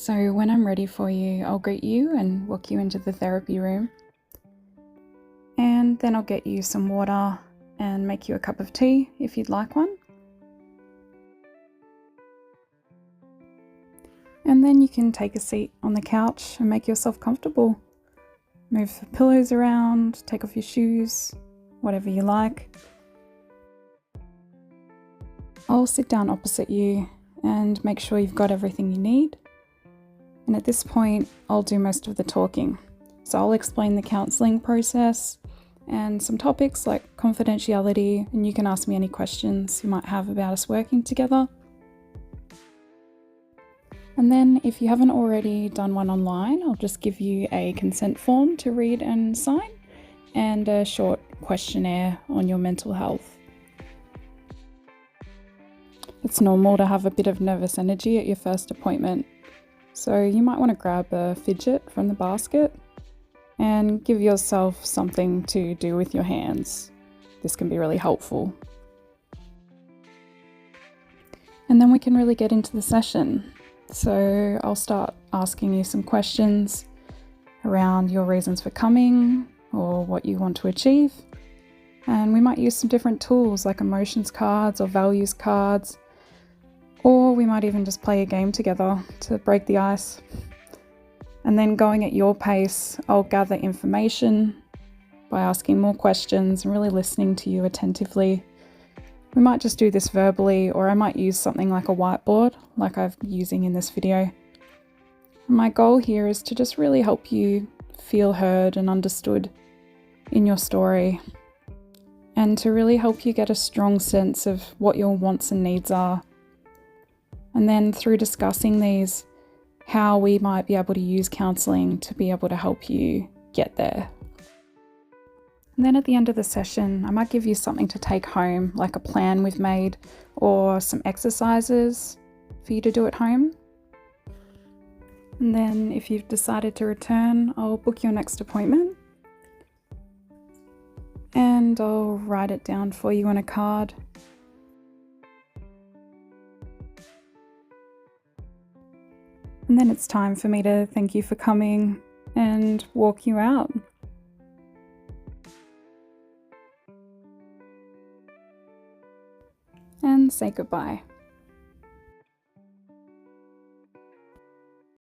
So when I'm ready for you, I'll greet you and walk you into the therapy room. And then I'll get you some water and make you a cup of tea if you'd like one. And then you can take a seat on the couch and make yourself comfortable. Move the pillows around, take off your shoes, whatever you like. I'll sit down opposite you and make sure you've got everything you need. And at this point, I'll do most of the talking. So I'll explain the counselling process and some topics like confidentiality, and you can ask me any questions you might have about us working together. And then if you haven't already done one online, I'll just give you a consent form to read and sign and a short questionnaire on your mental health. It's normal to have a bit of nervous energy at your first appointment, so you might want to grab a fidget from the basket and give yourself something to do with your hands. This can be really helpful. And then we can really get into the session. So I'll start asking you some questions around your reasons for coming or what you want to achieve. And we might use some different tools like emotions cards or values cards, or we might even just play a game together to break the ice. And then going at your pace, I'll gather information by asking more questions and really listening to you attentively. We might just do this verbally, or I might use something like a whiteboard, like I'm using in this video. And my goal here is to just really help you feel heard and understood in your story, and to really help you get a strong sense of what your wants and needs are. And then through discussing these, how we might be able to use counselling to be able to help you get there. And then at the end of the session, I might give you something to take home, like a plan we've made, or some exercises for you to do at home. And then if you've decided to return, I'll book your next appointment. And I'll write it down for you on a card. And then it's time for me to thank you for coming and walk you out. And say goodbye.